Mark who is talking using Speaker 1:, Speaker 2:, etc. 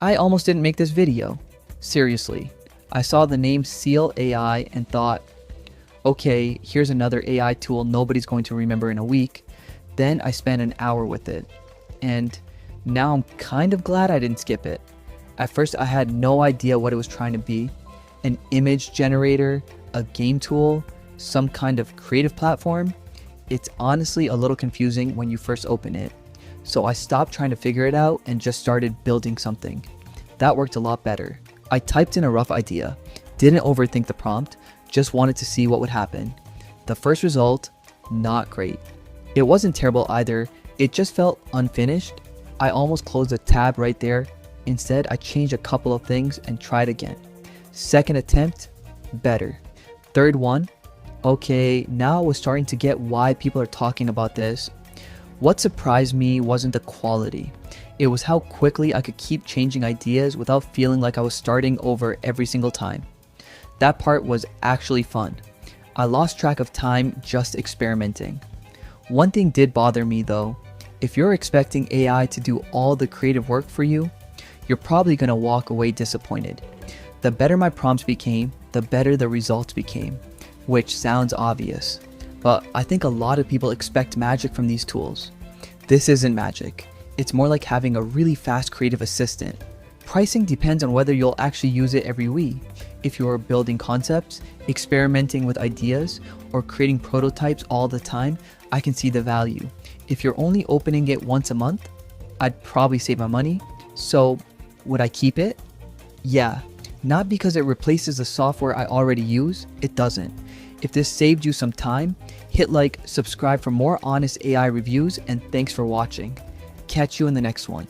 Speaker 1: I almost didn't make this video. Seriously. I saw the name Seele AI and thought, okay, here's another AI tool nobody's going to remember in a week. Then I spent an hour with it. And now I'm kind of glad I didn't skip it. At first I had no idea what it was trying to be. An image generator, a game tool, some kind of creative platform. It's honestly a little confusing when you first open it. So I stopped trying to figure it out and just started building something. That worked a lot better. I typed in a rough idea, didn't overthink the prompt, just wanted to see what would happen. The first result, not great. It wasn't terrible either, it just felt unfinished. I almost closed the tab right there. Instead, I changed a couple of things and tried again. Second attempt, better. Third one, okay, now I was starting to get why people are talking about this. What surprised me wasn't the quality. It was how quickly I could keep changing ideas without feeling like I was starting over every single time. That part was actually fun. I lost track of time just experimenting. One thing did bother me though. If you're expecting AI to do all the creative work for you, you're probably gonna walk away disappointed. The better my prompts became, the better the results became, which sounds obvious. But I think a lot of people expect magic from these tools. This isn't magic. It's more like having a really fast creative assistant. Pricing depends on whether you'll actually use it every week. If you're building concepts, experimenting with ideas, or creating prototypes all the time, I can see the value. If you're only opening it once a month, I'd probably save my money. So, would I keep it? Yeah. Not because it replaces the software I already use, it doesn't. If this saved you some time, hit like, subscribe for more honest AI reviews, and thanks for watching. Catch you in the next one.